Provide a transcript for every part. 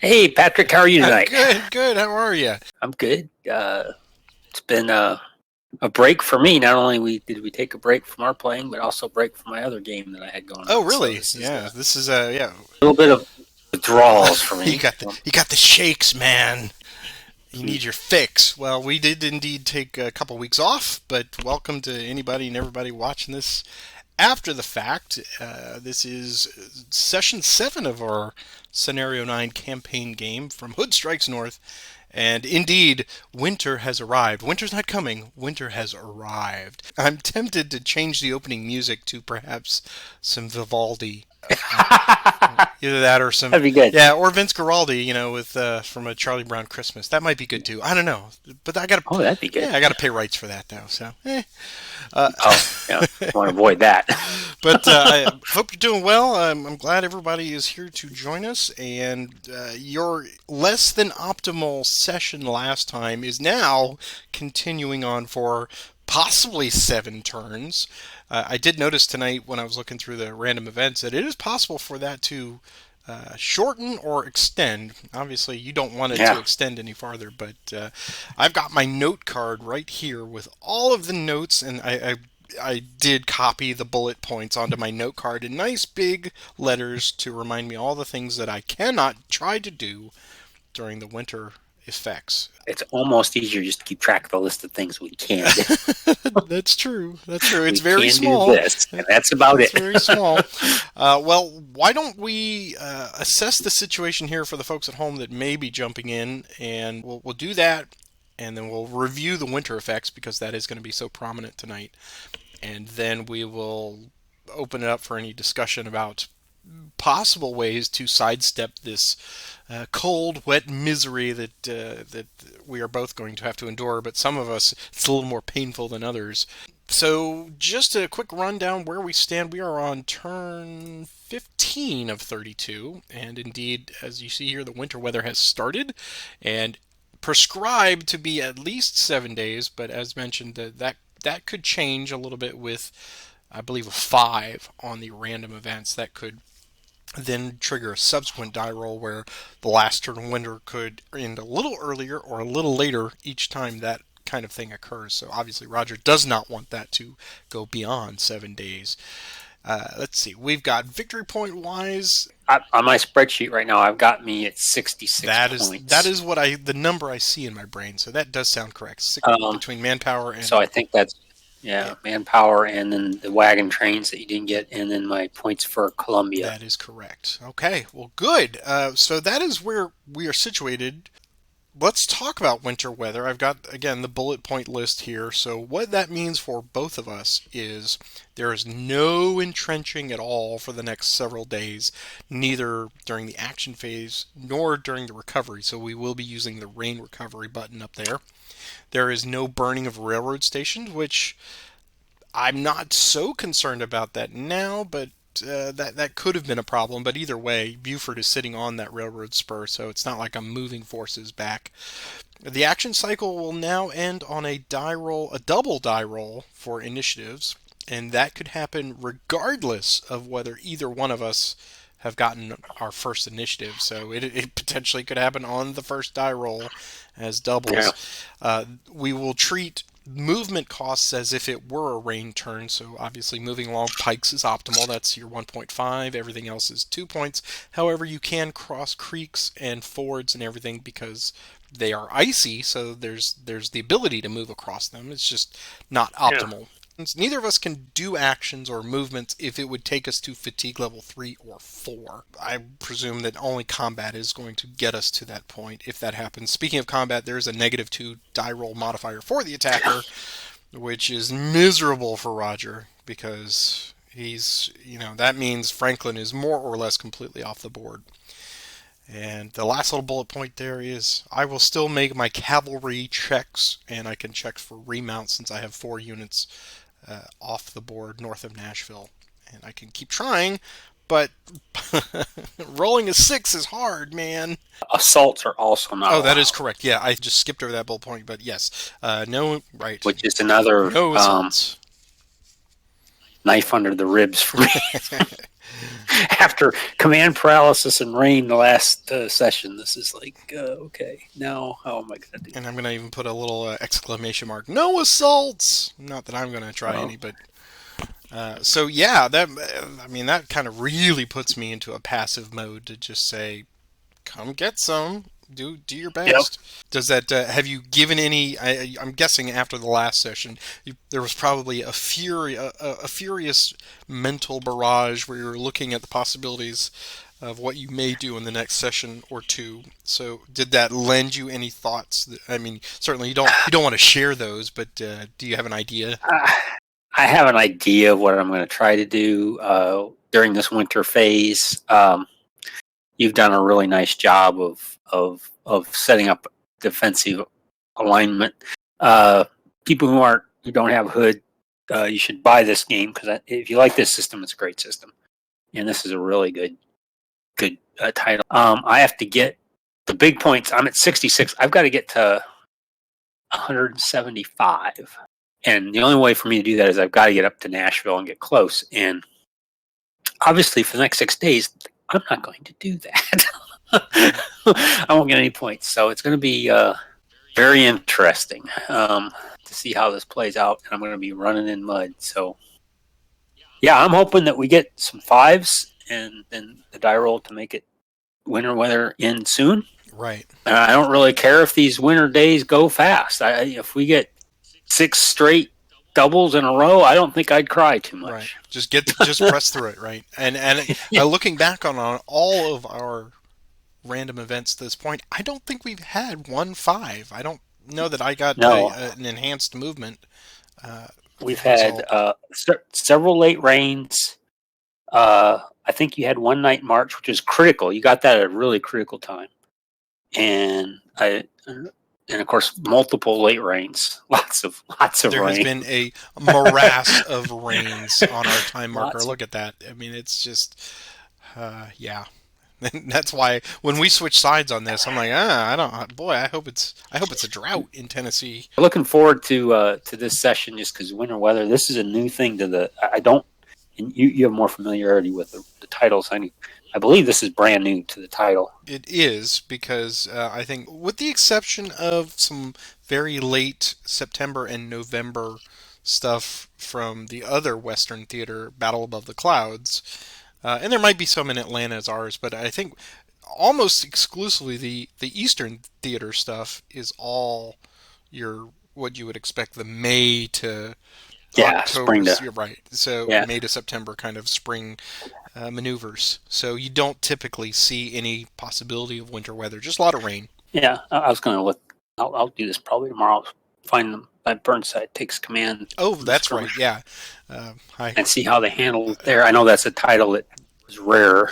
Hey, Patrick, how are you tonight? Good. How are you? I'm good. It's been a break for me. Not only did we take a break from our playing, but also a break from my other game that I had going on. Oh, really? So This is a little bit of withdrawals for me. you got the shakes, man. You need your fix. Well, we did indeed take a couple weeks off, but welcome to anybody and everybody watching this after the fact. This is session 7 of our Scenario 9 campaign game from Hood Strikes North. And indeed, winter has arrived. Winter's not coming. Winter has arrived. I'm tempted to change the opening music to perhaps some Vivaldi. Either that or some... That'd be good. Yeah, or Vince Guaraldi, with from a Charlie Brown Christmas. That might be good too. I don't know. But I got to... Oh, that'd be good. Yeah, I got to pay rights for that, though. So, yeah, I want to avoid that. But I hope you're doing well. I'm glad everybody is here to join us. And your less than optimal session last time is now continuing on for possibly 7 turns. I did notice tonight when I was looking through the random events that it is possible for that to shorten or extend. Obviously, you don't want it to extend any farther, but I've got my note card right here with all of the notes, and I did copy the bullet points onto my note card in nice big letters to remind me all the things that I cannot try to do during the winter effects. It's almost easier just to keep track of the list of things we can do. That's true. It's we very can small. Do this, and that's about it's it. Very small. Well, why don't we assess the situation here for the folks at home that may be jumping in, and we'll do that, and then we'll review the winter effects because that is going to be so prominent tonight, and then we will open it up for any discussion about possible ways to sidestep this cold, wet misery that we are both going to have to endure, but some of us, it's a little more painful than others. So just a quick rundown where we stand. We are on turn 15 of 32, and indeed, as you see here, the winter weather has started, and prescribed to be at least 7 days, but as mentioned, that could change a little bit with, I believe, a 5 on the random events. That could then trigger a subsequent die roll where the last turn of winter could end a little earlier or a little later each time that kind of thing occurs. So obviously Roger does not want that to go beyond 7 days. Let's see. We've got victory point wise. On my spreadsheet right now, I've got me at 66 points. That is what the number I see in my brain. So that does sound correct. Between manpower and... So I think that's... Yeah, manpower, and then the wagon trains that you didn't get, and then my points for Columbia. That is correct. Okay, well, good. So that is where we are situated. Let's talk about winter weather. I've got, again, the bullet point list here. So what that means for both of us is there is no entrenching at all for the next several days, neither during the action phase nor during the recovery. So we will be using the rain recovery button up there. There is no burning of railroad stations, which I'm not so concerned about that now, but that could have been a problem. But either way, Buford is sitting on that railroad spur, so it's not like I'm moving forces back. The action cycle will now end on a double die roll for initiatives, and that could happen regardless of whether either one of us have gotten our first initiative. So it potentially could happen on the first die roll as doubles. Yeah. We will treat movement costs as if it were a rain turn. So obviously moving along pikes is optimal. That's your 1.5. Everything else is 2 points. However, you can cross creeks and fords and everything because they are icy. So there's the ability to move across them. It's just not optimal. Yeah. Neither of us can do actions or movements if it would take us to fatigue level 3 or 4. I presume that only combat is going to get us to that point if that happens. Speaking of combat, there's a -2 die roll modifier for the attacker, which is miserable for Roger because he's, that means Franklin is more or less completely off the board. And the last little bullet point there is I will still make my cavalry checks, and I can check for remount since I have 4 units off the board north of Nashville. And I can keep trying, but rolling a 6 is hard, man. Assaults are also not allowed. That is correct. Yeah, I just skipped over that bullet point, but yes. No, right. Which is another no assaults. Knife under the ribs for me. after command paralysis and rain the last session, this is like, okay, now how am I going to do And that? I'm going to even put a little exclamation mark. No assaults! Not that I'm going to try any, but... so yeah, that kind of really puts me into a passive mode to just say, come get some. Do your Yep. best. Does that have you given any? I'm guessing after the last session, there was probably a furious mental barrage where you're looking at the possibilities of what you may do in the next session or two. So, did that lend you any thoughts? I mean, certainly you don't want to share those, but do you have an idea? I have an idea of what I'm going to try to do during this winter phase. You've done a really nice job of setting up defensive alignment. People who don't have Hood, you should buy this game because if you like this system, it's a great system, and this is a really good title. I have to get the big points. I'm at 66. I've got to get to 175, and the only way for me to do that is I've got to get up to Nashville and get close. And obviously, for the next 6 days, I'm not going to do that. I won't get any points. So it's going to be very interesting to see how this plays out. And I'm going to be running in mud. So, yeah, I'm hoping that we get some fives and then the die roll to make it winter weather in soon. Right. I don't really care if these winter days go fast. If we get 6 straight doubles in a row, I don't think I'd cry too much. Right. Just press through it, right? And looking back on all of our random events to this point, I don't think we've had 1-5. I don't know that I got an enhanced movement. We've had several late rains. I think you had one night march, which is critical. You got that at a really critical time, and of course multiple late rains. Lots of there rain. Has been a morass of rains on our time marker. Look at that. I mean, it's just yeah. And that's why when we switch sides on this, I'm like, I don't. Boy, I hope it's a drought in Tennessee. Looking forward to this session just because winter weather. This is a new thing to the. I don't. And you have more familiarity with the titles. I believe this is brand new to the title. It is because I think, with the exception of some very late September and November stuff from the other Western theater, Battle Above the Clouds. And there might be some in Atlanta as ours, but I think almost exclusively the Eastern theater stuff is all what you would expect the May to October. You're right. So May to September kind of spring maneuvers. So you don't typically see any possibility of winter weather. Just a lot of rain. Yeah, I was going to look. I'll do this probably tomorrow. Find them. Burnside takes command. Oh, that's right. Yeah. And see how they handle it there. I know that's a title that was rare.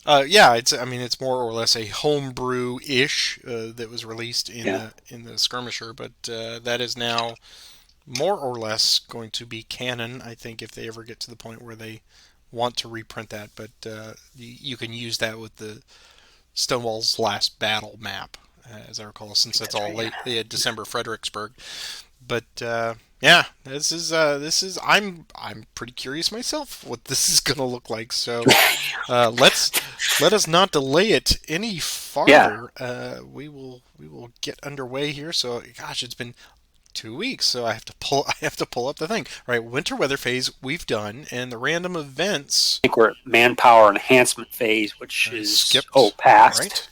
Yeah, it's more or less a homebrew-ish that was released in the skirmisher, but that is now more or less going to be canon, I think, if they ever get to the point where they want to reprint that. But you can use that with the Stonewall's Last Battle map, as I recall, since that's all late December Fredericksburg. But yeah, this is I'm pretty curious myself what this is going to look like. So let us not delay it any farther. Yeah. We will get underway here. So gosh, it's been 2 weeks, so I have to pull up the thing. All right, winter weather phase we've done, and the random events. I think we're at manpower enhancement phase, which is skipped. Passed. Right.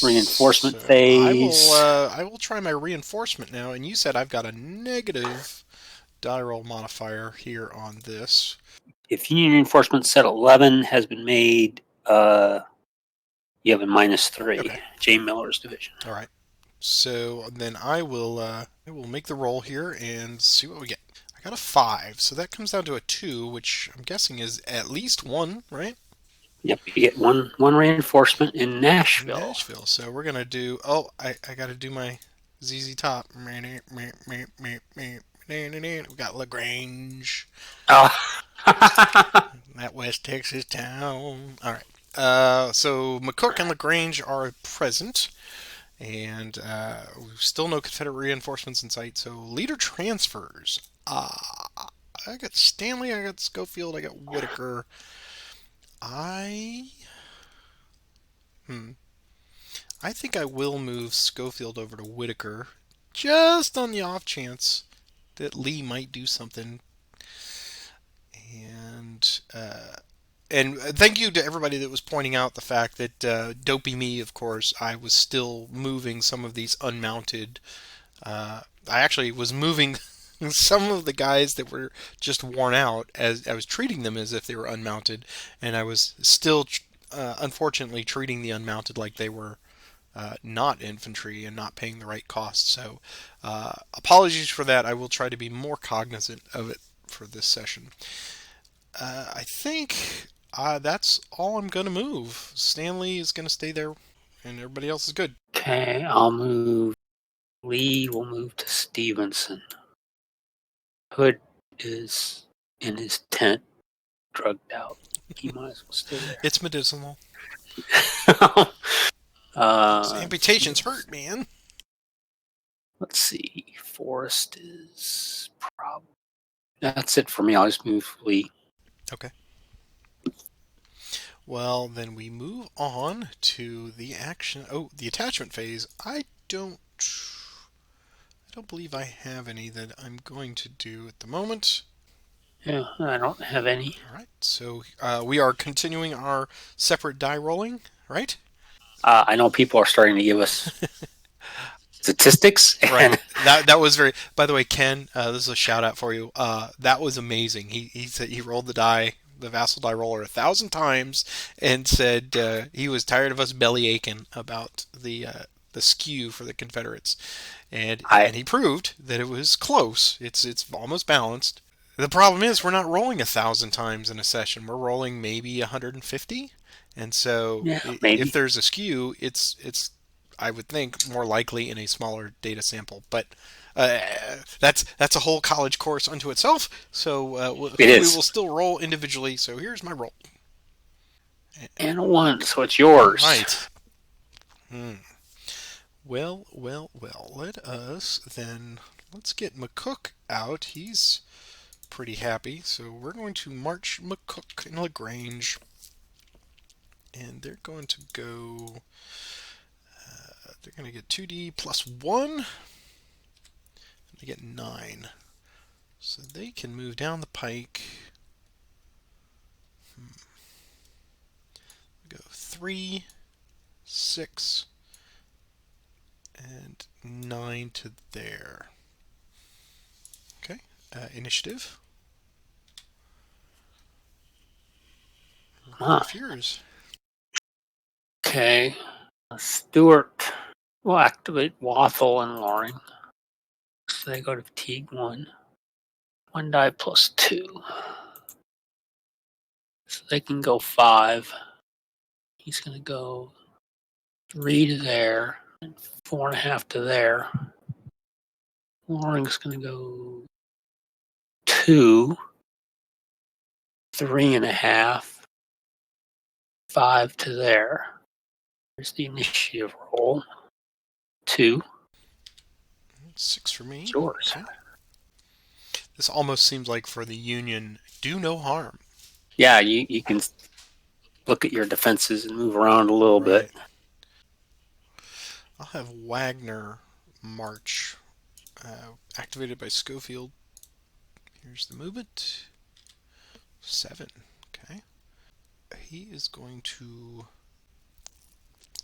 Reinforcement phase. I will try my reinforcement now, and you said I've got a negative die roll modifier here on this. If Union reinforcement set 11 has been made, you have a -3. Okay. J. Miller's division. All right. So then I will make the roll here and see what we get. I got a 5, so that comes down to a 2, which I'm guessing is at least 1, right? Yep, you get one reinforcement in Nashville. So we're gonna do. Oh, I got to do my ZZ Top. We got LaGrange. Oh. That West Texas town. All right. So McCook and LaGrange are present, and still no Confederate reinforcements in sight. So leader transfers. I got Stanley. I got Schofield. I got Whitaker. I I think I will move Schofield over to Whitaker, just on the off chance that Lee might do something. And thank you to everybody that was pointing out the fact that dopey me, of course, I was still moving some of these unmounted. I actually was moving some of the guys that were just worn out as I was treating them as if they were unmounted, and I was still, unfortunately, treating the unmounted like they were not infantry and not paying the right cost. So, apologies for that. I will try to be more cognizant of it for this session. I think that's all I'm going to move. Stanley is going to stay there, and everybody else is good. Okay, I'll move. Lee will move to Stevenson. Hood is in his tent, drugged out. He might as well stay there. It's medicinal. These uh, amputations hurt, man. let's see. Forrest is probably. That's it for me. I'll just move Lee. Okay. Well, then we move on to the action. Oh, the attachment phase. I don't believe I have any that I'm going to do at the moment. Yeah, I don't have any. All right. So we are continuing our separate die rolling, right? I know people are starting to give us statistics. Right. That was very. By the way, Ken, this is a shout out for you. That was amazing. He said he rolled the die, the vassal die roller, 1,000 times, and said he was tired of us belly aching about the skew for the Confederates, and he proved that it was close. It's almost balanced. The problem is we're not rolling 1,000 times in a session. We're rolling maybe 150, and so Yeah, if there's a skew, it's I would think more likely in a smaller data sample. But that's a whole college course unto itself. So we will still roll individually. So here's my roll. And a 1, so it's yours. Right. Well. Let us then. Let's get McCook out. He's pretty happy. So we're going to march McCook in LaGrange. And they're going to go. They're going to get 2D plus 1. They get 9. So they can move down the pike. Go 3, 6, and 9 to there. Okay. Initiative. Yours. Okay. Stewart will activate Wathel and Loring. So they go to fatigue 1. 1 die plus 2. So they can go 5. He's going to go 3 to there and 4.5 to there. Loring's going to go 2, 3.5, 5 to there. There's the initiative roll. 2. 6 for me. It's yours. Okay. This almost seems like for the Union, do no harm. Yeah, you can look at your defenses and move around a little bit. I'll have Wagner march activated by Schofield. Here's the movement. 7. Okay. He is going to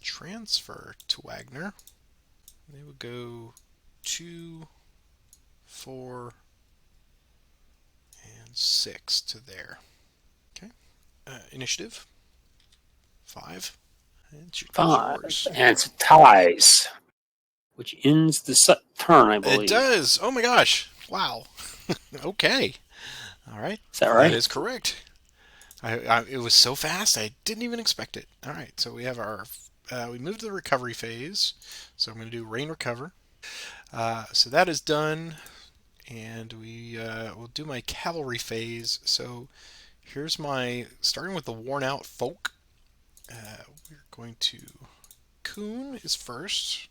transfer to Wagner. They would go 2, 4, and 6 to there. Okay. Initiative. 5. And 5. Yours. And it's ties, which ends the turn, I believe. It does. Oh my gosh. Wow. Okay. All right. Is that right? That is correct. It was so fast, I didn't even expect it. All right. So we have our. We moved to the recovery phase. So I'm going to do rain recover. So that is done. And we will do my cavalry phase. So here's my. Starting with the worn out folk. We're going to. Kuhn is first.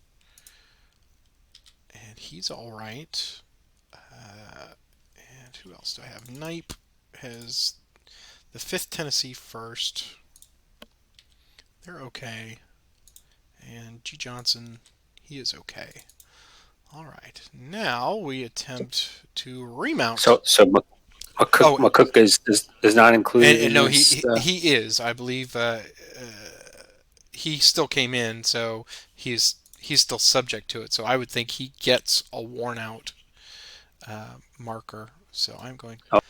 And he's all right. And who else do I have? Knipe has the 5th Tennessee first. they're okay. And G. Johnson, he is okay. All right, now we attempt to remount. So Oh, McCook is not included and in no, this. he is. I believe he still came in, so he's still subject to it. So I would think he gets a worn out marker. So we're going to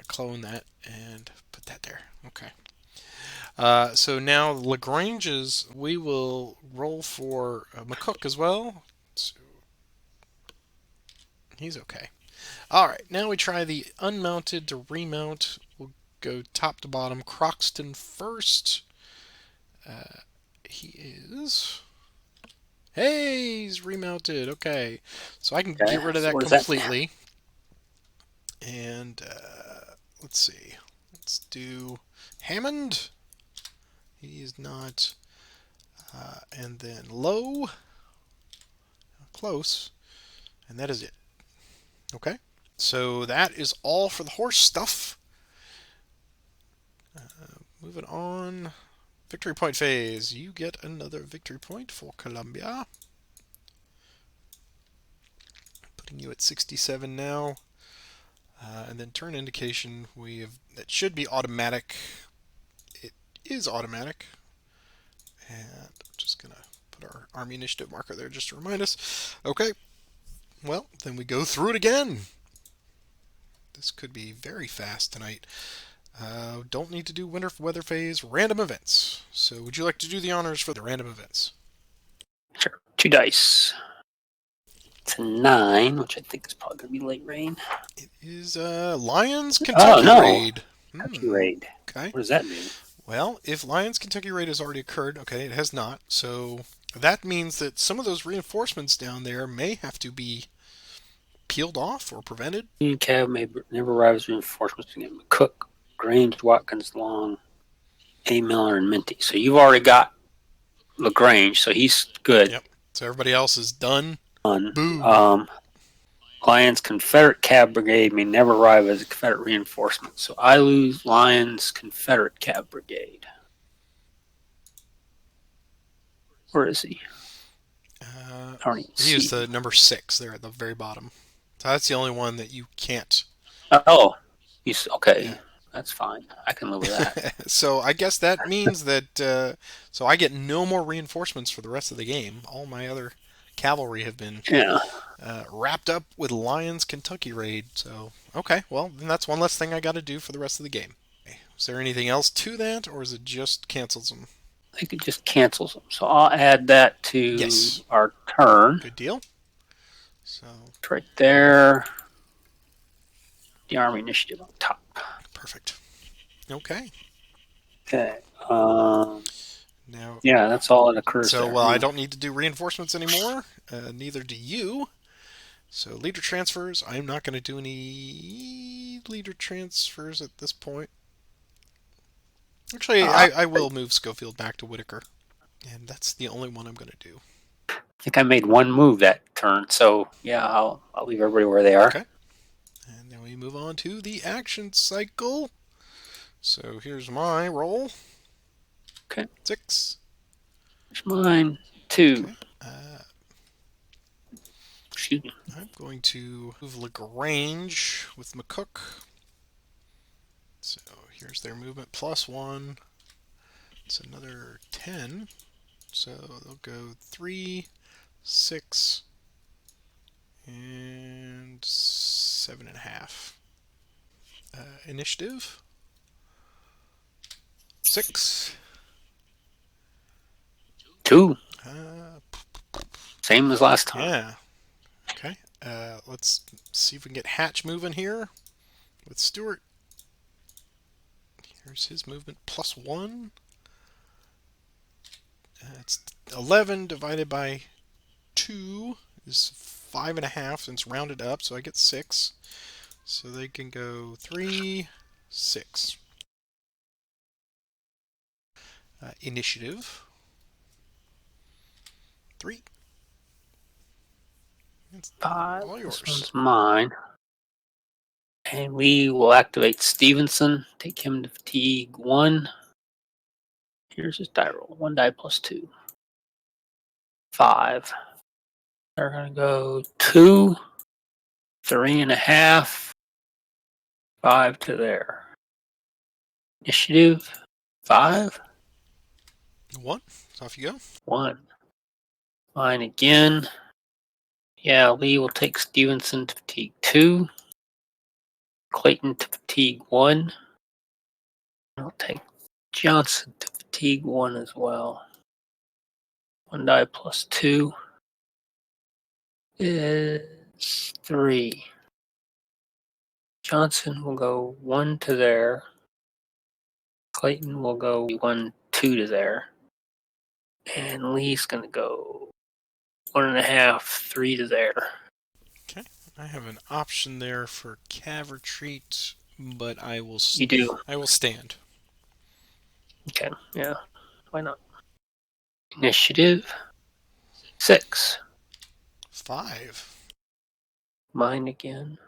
clone that and put that there. Okay. So now Lagrange's, we will roll for McCook as well. So he's okay. All right, now we try the unmounted to remount. We'll go top to bottom. Croxton first. He is. Hey, he's remounted. Okay, so I can Okay. get rid of So that what is that? completely. And let's see. Let's do Hammond. He is not. And then Low. Close. And that is it. Okay. So that is all for the horse stuff. Moving on. Victory point phase. You get another victory point for Columbia. Putting you at 67 now. And then turn indication. That should be automatic. It is automatic. And I'm just going to put our Army Initiative marker there just to remind us. Okay. Well, then we go through it again. This could be very fast tonight. Don't need to do winter weather phase, random events. So would you like to do the honors for the random events? Sure. 2 dice. It's a 9, which I think is probably going to be late rain. It is Lions Kentucky Raid. Kentucky Raid. Okay. What does that mean? Well, if Lions Kentucky Raid has already occurred, okay, it has not. So that means that some of those reinforcements down there may have to be peeled off or prevented. Cav may never arrive as reinforcements again. Cook, Grange, Watkins, Long, A. Miller, and Minty. So you've already got LaGrange, so he's good. Yep. So everybody else is done. Boo. Lions Confederate Cav Brigade may never arrive as a Confederate reinforcement. So I lose Lions Confederate Cav Brigade. Where is he? I don't even he see is the number 6 there at the very bottom. So that's the only one that you can't. Oh, he's okay. Yeah. That's fine. I can live with that. So I guess that means that so I get no more reinforcements for the rest of the game. All my other cavalry have been wrapped up with Lions Kentucky Raid. So okay, well then that's one less thing I got to do for the rest of the game. Is there anything else to that, or is it just cancels them? I think it just cancels them. So I'll add that to our turn. Good deal. So it's right there. The Army Initiative on top. Perfect. Okay. Okay. Now, yeah, that's all that occurs. So, there. well, I don't need to do reinforcements anymore. Neither do you. So, leader transfers. I'm not going to do any leader transfers at this point. Actually, I will move Schofield back to Whitaker. And that's the only one I'm going to do. I think I made one move that turn. So, yeah, I'll leave everybody where they are. Okay. And then we move on to the action cycle. So, here's my roll. Okay. 6. Here's mine. 2. Okay. Excuse me. I'm going to move Lagrange with McCook. So here's their movement +1. It's another 10. So they'll go 3, 6, and 7.5. Initiative. 6. 2. Same as last time. Yeah. Okay. Let's see if we can get Hatch moving here with Stewart. Here's his movement +1. It's 11 divided by 2 is 5.5, and it's rounded up, so I get 6. So they can go 3, 6. Initiative. 3. It's 5. all yours. This one's mine. And we will activate Stevenson. Take him to fatigue 1. Here's his die roll. 1 die plus 2. 5. They're going to go 2, 3.5, 5 to there. Initiative 5. 1. So off you go. 1. Mine again. Yeah, Lee will take Stevenson to fatigue 2. Clayton to fatigue 1. I'll take Johnson to fatigue 1 as well. 1 die plus 2 is 3. Johnson will go 1 to there. Clayton will go 1, 2 to there. And Lee's going to go 1.5, 3 to there. Okay. I have an option there for cav retreat, but I will. You do. I will stand. Okay, yeah. Why not? Initiative 6. 5. Mine again.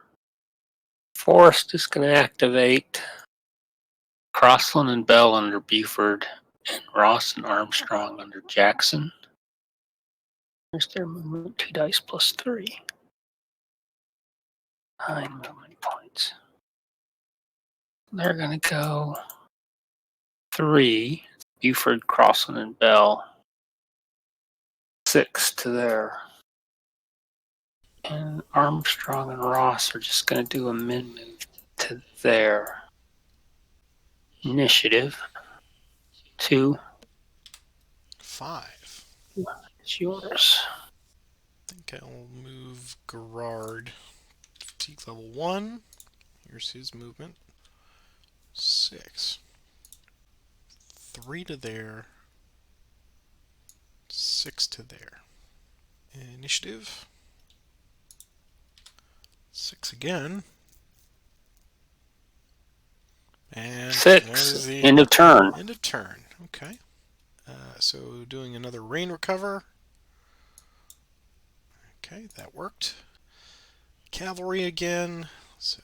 Forrest is going to activate Crossland and Bell under Buford, and Ross and Armstrong under Jackson. There's their movement. 2 dice plus 3. 9 movement points. They're going to go 3. Buford, Crossland, and Bell. 6 to there. And Armstrong and Ross are just going to do a min move to there. Initiative 2. 5. It's yours. I think I'll move Gerard. Fatigue level 1. Here's his movement. 6. 3 to there. 6 to there. Initiative. 6 again. And 6. End of turn. End of turn. Okay. So doing another rain recover. Okay, that worked. Cavalry again. So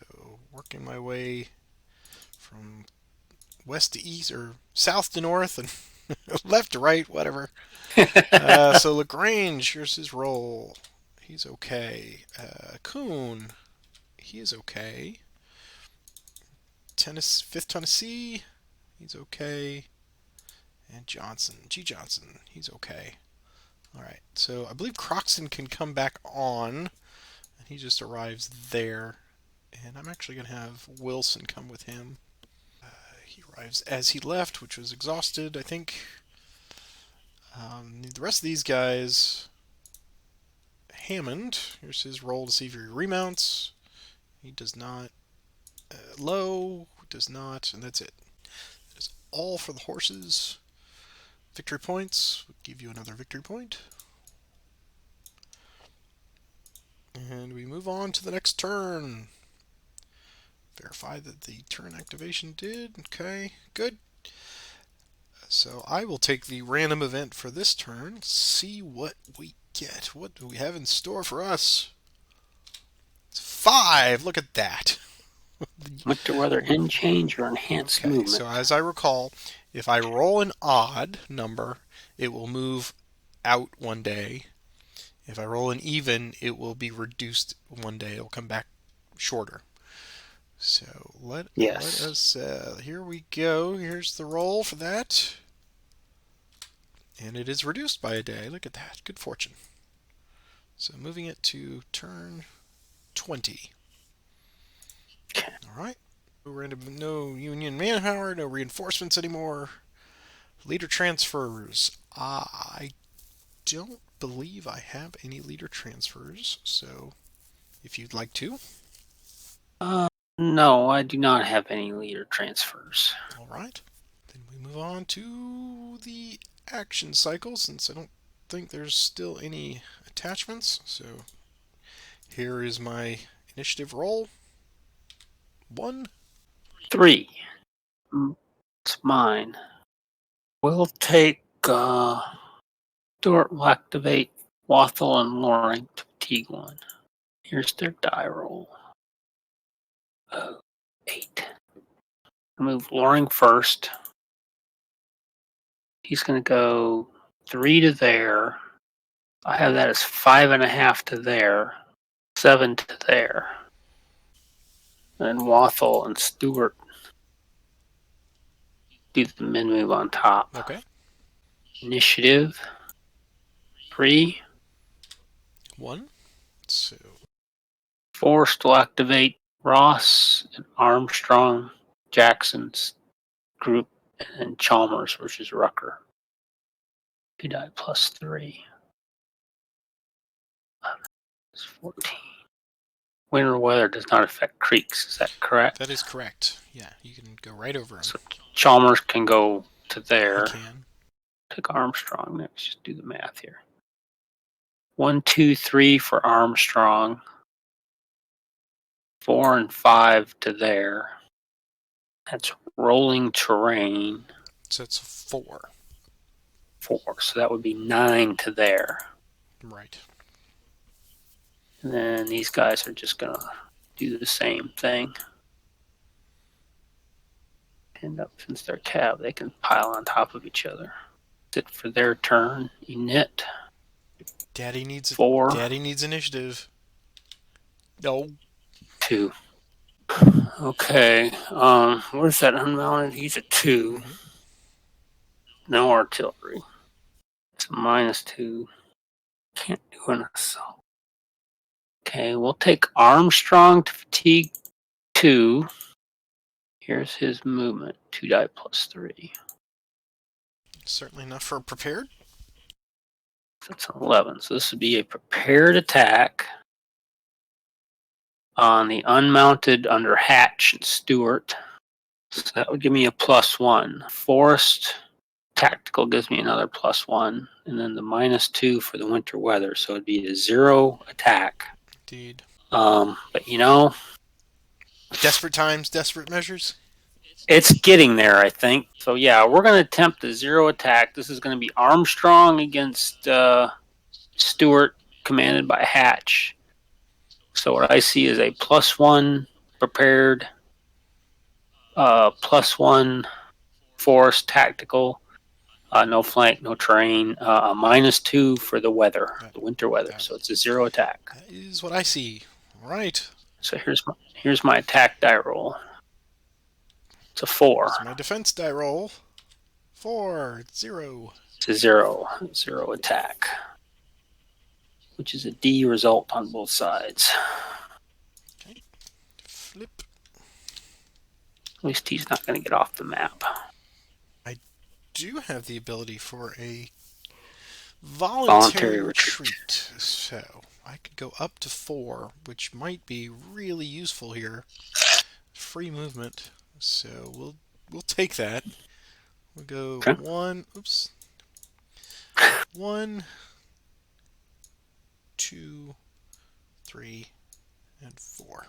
working my way from west to east, or south to north, and left to right, whatever. So Lagrange, here's his roll. He's okay. Kuhn, he is okay. 5th Tennessee, he's okay. And Johnson, G. Johnson, he's okay. Alright, so I believe Croxton can come back on, and he just arrives there. And I'm actually going to have Wilson come with him. He arrives as he left, which was exhausted, I think. The rest of these guys... Hammond, here's his roll to see if he remounts. He does not. Low, does not, and that's it. That is all for the horses. Victory points, we'll give you another victory point. And we move on to the next turn. Verify that the turn activation did. Okay, good. So I will take the random event for this turn, see what we get. What do we have in store for us? It's 5! Look at that! Winter weather end change or enhanced movement. So as I recall, if I roll an odd number, it will move out 1 day. If I roll an even, it will be reduced 1 day. It will come back shorter. So let us, here we go. Here's the roll for that. And it is reduced by a day. Look at that. Good fortune. So moving it to turn 20. Okay. All right. No Union manpower, no reinforcements anymore. Leader transfers. I don't believe I have any leader transfers, so if you'd like to. No, I do not have any leader transfers. All right. Then we move on to the action cycle, since I don't think there's still any attachments. So here is my initiative roll. 1. 3. It's mine. We'll take, Stuart will activate Wathel and Loring to fatigue 1. Here's their die roll. 8. Move Loring first. He's going to go 3 to there. I have that as 5.5 to there, 7 to there. And Wathel and Stewart do the min move on top. Okay. Initiative 3. 1. So Forced will activate Ross and Armstrong, Jackson's group, and Chalmers, which is Rucker. 2 die plus 3. It's 14. Winter weather does not affect creeks. Is that correct? that is correct. Yeah, you can go right over him. So Chalmers can go to there. He can. Take Armstrong next. Just do the math here. 1, 2, 3 for Armstrong. 4 and 5 to there. That's rolling terrain. So it's 4. 4. So that would be 9 to there. Right. And then these guys are just going to do the same thing. End up, since they're cav, they can pile on top of each other. Sit for their turn. Init. Daddy needs 4. Daddy needs initiative. No. 2. Okay. Where's that unmounted? He's a 2. Mm-hmm. No artillery. It's a -2. Can't do an assault. Okay, we'll take Armstrong to fatigue 2. Here's his movement. 2 die plus 3. Certainly enough for prepared. That's an 11. So this would be a prepared attack on the unmounted under Hatch and Stewart. So that would give me a +1. Forest tactical gives me another +1. And then the -2 for the winter weather. So it'd be a 0 attack. Indeed. But you know, Desperate times, desperate measures. it's getting there, I think. So yeah, we're going to attempt a 0 attack. This is going to be Armstrong against Stewart, commanded by Hatch. So what I see is a +1 prepared, +1 force tactical, no flank, no terrain, a -2 for the weather, the winter weather. So it's a 0 attack. That is what I see. All right. So here's my attack die roll. It's a 4. It's my defense die roll. 4, 0. It's a 0 attack, which is a D result on both sides. Okay. Flip. At least he's not going to get off the map. Do have the ability for a voluntary retreat. So I could go up to 4, which might be really useful here. Free movement. So we'll take that. We'll go Okay. 1. Oops. 1, 2, 3, and 4.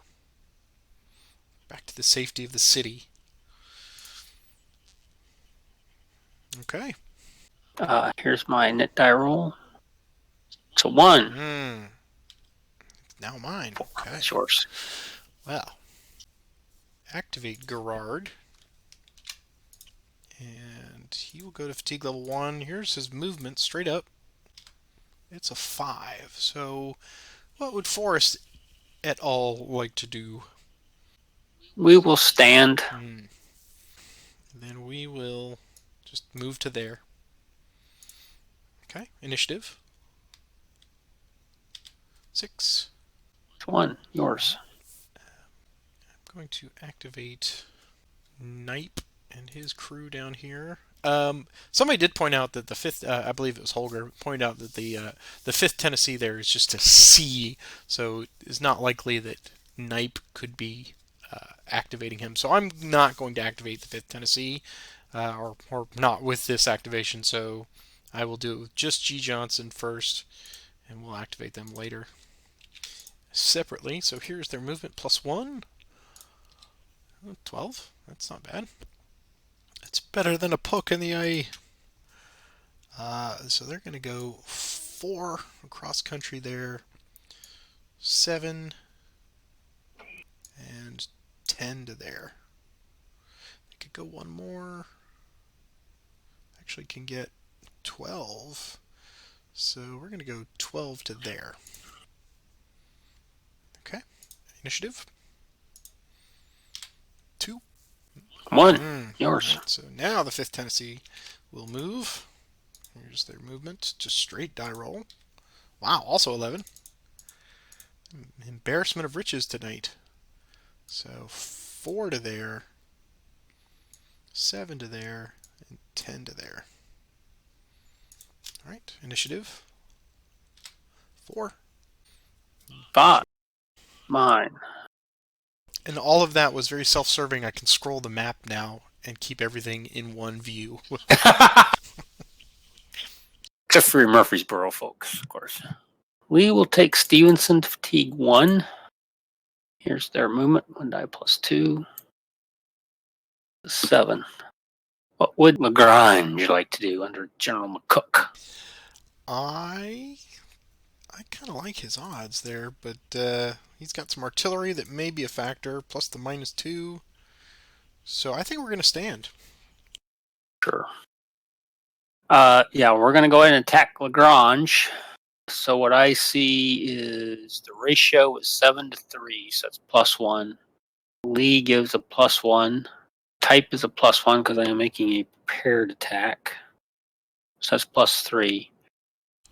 Back to the safety of the city. Okay. Here's my net die roll. It's a 1. Now mine. Okay. It's yours. Well. Activate Gerard. And he will go to fatigue level 1. Here's his movement straight up. It's a 5. So what would Forrest et al. Like to do? We will stand. Then we will just move to there. Okay, initiative. 6. It's 1. Yours. I'm going to activate Knipe and his crew down here. Somebody did point out that the 5th, I believe it was Holger, pointed out that the 5th Tennessee there is just a C, so it's not likely that Knipe could be activating him. So I'm not going to activate the 5th Tennessee, or not with this activation, so I will do it with just G. Johnson first, and we'll activate them later separately. So here's their movement +1. 12. That's not bad. It's better than a poke in the eye. So they're going to go 4 across country there. 7 and 10 to there. They could go one more. actually can get 12. So we're going to go 12 to there. Okay. Initiative. 2. 1. Yours. Right, so now the 5th Tennessee will move. Here's their movement. Just straight die roll. Wow, also 11. Embarrassment of riches tonight. So 4 to there, 7 to there, and 10 to there. All right, initiative. 4. 5. Mine. And all of that was very self-serving. I can scroll the map now and keep everything in one view. Except for your Murfreesboro folks, of course. We will take Stevenson to fatigue 1. Here's their movement. 1 die plus 2. 7. What would Lagrange like to do under General McCook? I kind of like his odds there, but he's got some artillery that may be a factor, plus the -2. So I think we're going to stand. Sure. Yeah, we're going to go ahead and attack Lagrange. So what I see is the ratio is 7 to 3, so that's +1. Lee gives a +1. Type is a +1 because I am making a prepared attack. So that's +3.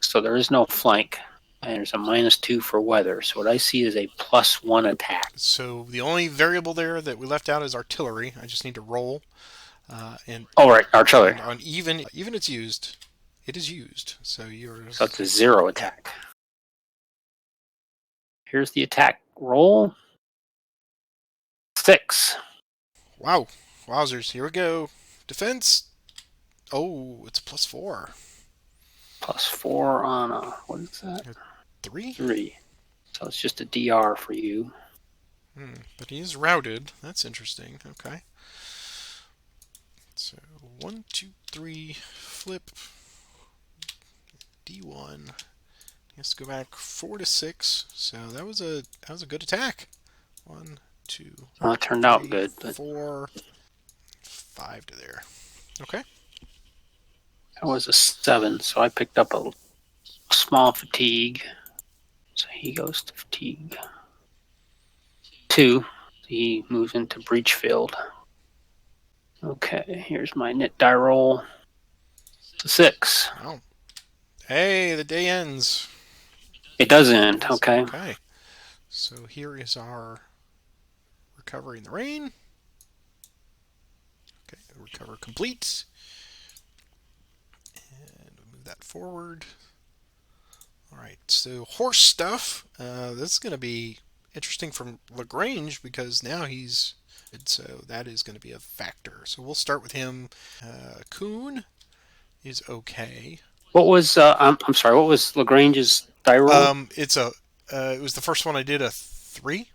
So there is no flank. And there's a -2 for weather. So what I see is a +1 attack. So the only variable there that we left out is artillery. I just need to roll. Oh, right, artillery. And on even it's used. It is used. So So it's a 0 attack. Here's the attack roll. 6. Wow. Wowzers. Here we go. Defense. Oh, it's +4. +4 on a, what is that? 3? 3. So it's just a DR for you. But he is routed. That's interesting. Okay. So 1, 2, 3, flip. D1. He has to go back 4 to 6. So that was a good attack. 1, 2. Well, it turned out good, but 4, 5 to there. Okay. that was a 7, so I picked up a small fatigue. So he goes to fatigue 2. He moves into breach field. Okay, here's my knit die roll. It's a 6. Oh. Hey, the day ends. It does end, okay. Okay. So here is our recovery in the rain. Okay, recover complete. And we'll move that forward. All right, so horse stuff. This is going to be interesting from Lagrange because now he's... So that is going to be a factor. So we'll start with him. Kuhn is okay. What was I'm sorry, what was Lagrange's die roll? It was the first one I did, a 3.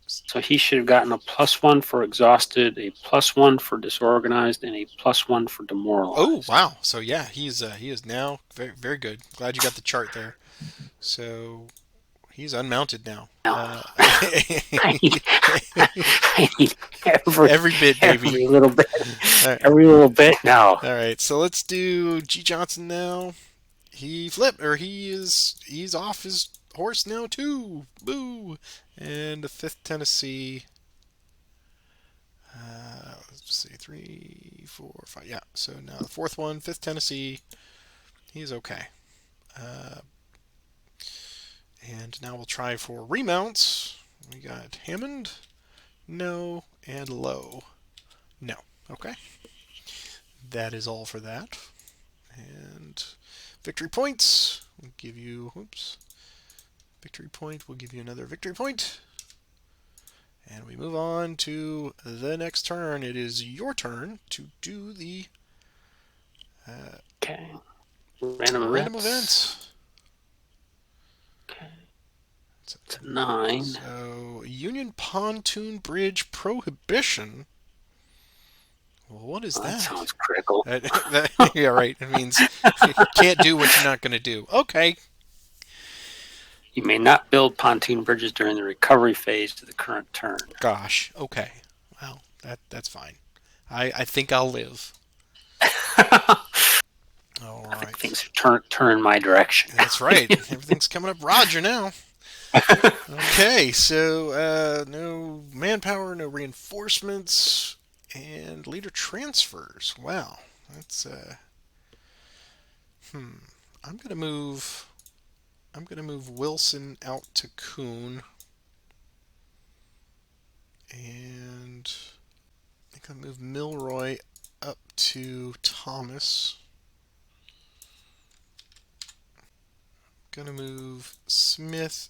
So he should have gotten a +1 for exhausted, a +1 for disorganized, and a +1 for demoralized. Oh wow! So yeah, he is now very very good. Glad you got the chart there. So he's unmounted now. I need every bit, baby. Every little bit. Right. Every little bit now. All right, so let's do G. Johnson now. He's off his horse now too. Boo! And the 5th Tennessee. Let's see, 3, 4, 5. Yeah. So now the 4th one, 5th Tennessee. He's okay. And now we'll try for remounts. We got Hammond, no, and Low, no. Okay. That is all for that. And victory points will give you, victory point will give you another victory point. And we move on to the next turn. It is your turn to do the okay. Random events. Okay. It's a 9. So, Union Pontoon Bridge Prohibition. Well, what is that? That sounds critical. Yeah, right. It means you can't do what you're not going to do. Okay. You may not build pontoon bridges during the recovery phase to the current turn. Gosh. Okay. Well, that's fine. I think I'll live. All I think right. things are turning my direction. That's right. Everything's coming up Roger now. Okay, so no manpower, no reinforcements, and leader transfers. Wow, that's I'm gonna move. I'm gonna move Wilson out to Kuhn, and I'm gonna move Milroy up to Thomas. Gonna move Smith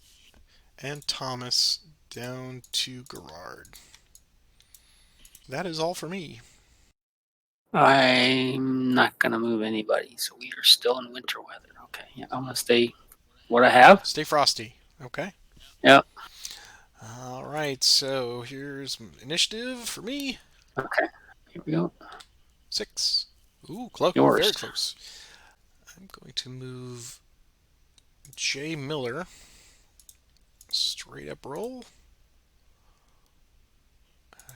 and Thomas down to Garrard. That is all for me. I'm not going to move anybody, so we are still in winter weather. Okay, yeah, I'm going to stay what I have. Stay frosty. Okay. Yep. All right. So here's initiative for me. Okay, here we go. 6. Ooh, close. Yours. Very close. I'm going to move Jay Miller. Straight up roll.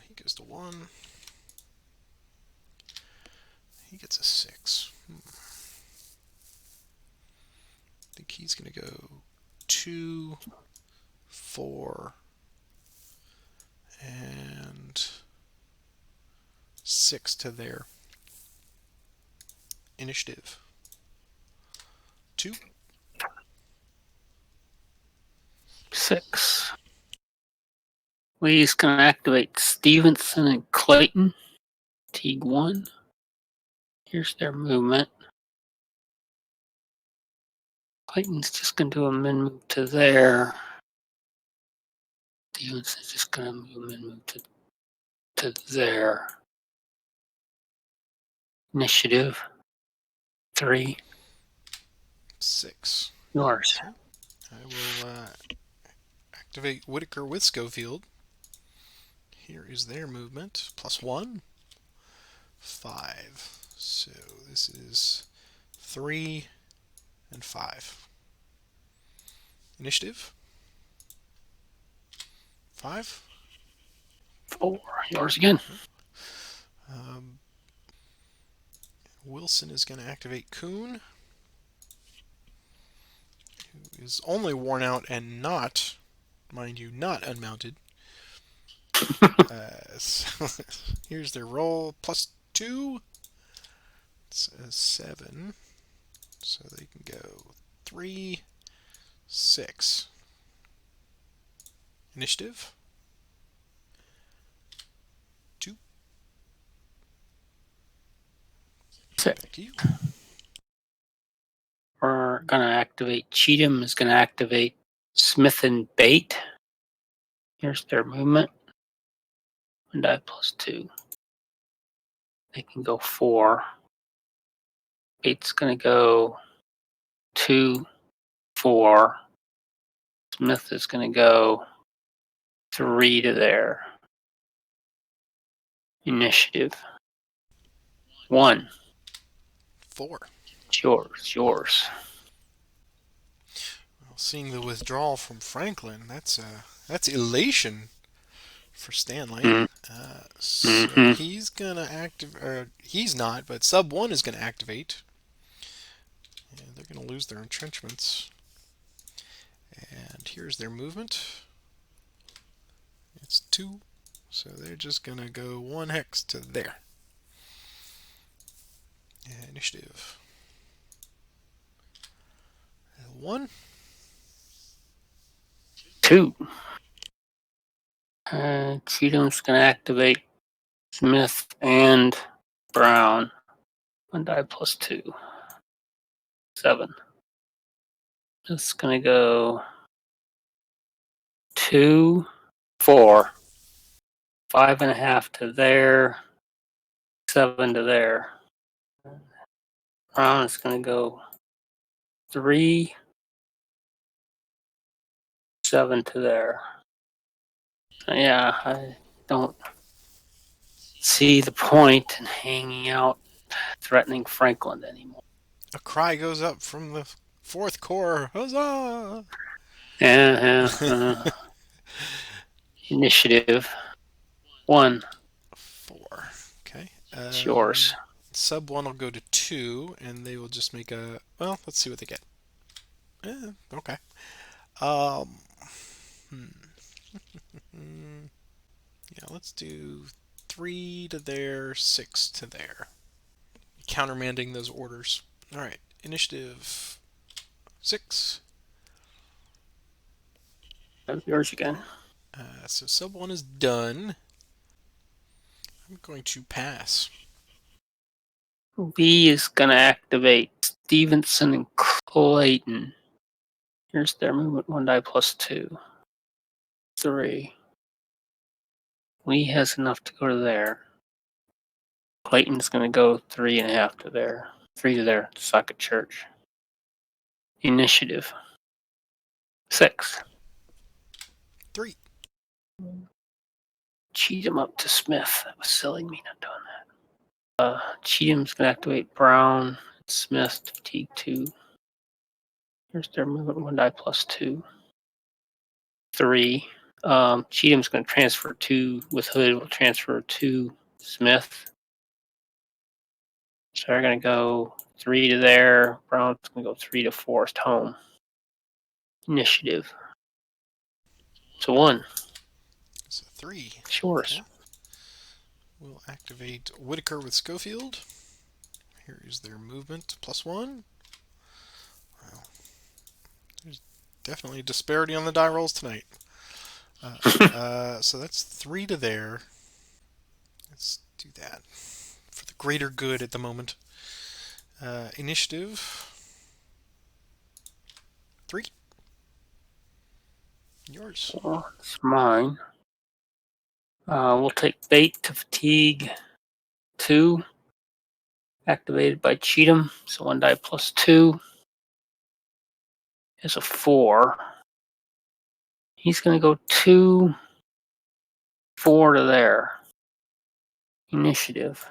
He goes to 1. He gets a 6. I think he's going to go 2, 4, and 6 to their initiative. 2. 6. Lee's going to activate Stevenson and Clayton. Teague 1. Here's their movement. Clayton's just going to do a min move to there. Stevenson's just going to move min move to there. Initiative 3. 6. Yours. Okay. I will activate Whitaker with Schofield. Here is their movement. +1. 5. So this is 3 and 5. Initiative. 5. 4. Yours again. Um, Wilson is going to activate Kuhn, who is only worn out and not, mind you, not unmounted. So here's their roll. +2. It's a 7. So they can go 3, 6. Initiative. 2. 6. Back to you. We're going to activate Cheatham is going to activate Smith and Bate. Here's their movement. 1 die +2. They can go 4. Bate's going to go 2, 4. Smith is going to go 3 to their initiative. 1. 4. It's yours. Well, seeing the withdrawal from Franklin, that's elation for Stanley. Mm. So Mm-hmm. he's gonna he's not, but sub 1 is gonna activate. And they're gonna lose their entrenchments. And here's their movement. It's 2. So they're just gonna go 1 hex to there. Initiative. 1. 2. Cheatham's going to activate Smith and Brown. 1 die +2. 7. It's going to go 2, 4. 5.5 to there. 7 to there. Brown is going to go 3, 7 to there. Yeah, I don't see the point in hanging out threatening Franklin anymore. A cry goes up from the 4th Corps. Huzzah! Yeah. Initiative 1. 4. Okay. It's yours. Sub 1 will go to 2, and they will just make a... Well, let's see what they get. Okay. Um, yeah, let's do 3 to there, 6 to there. Countermanding those orders. Alright, initiative 6. That's yours again. So sub 1 is done. I'm going to pass. B is going to activate Stevenson and Clayton. Here's their movement 1 die plus 2. 3. Lee has enough to go to there. Clayton's going to go 3.5 to there. 3 to there, to Socket Church. Initiative 6. 3. Cheatham up to Smith. That was silly me not doing that. Cheatham's going to activate Brown, Smith, fatigue 2. Here's their movement 1 die plus 2. 3. Cheatham's going to transfer 2 with Hood. Will transfer 2 Smith. So they're going to go 3 to there. Brown's going to go 3 to Forest Home. Initiative. So 1. So 3. It's yours. Okay. We'll activate Whitaker with Schofield. Here is their movement plus 1. Wow. There's definitely a disparity on the die rolls tonight. So that's 3 to there. Let's do that for the greater good at the moment. Initiative 3. Yours. Well, it's mine. We'll take Bait to fatigue 2. Activated by Cheatham. So 1 die plus 2 is a 4. He's going to go 2, 4 to there. Initiative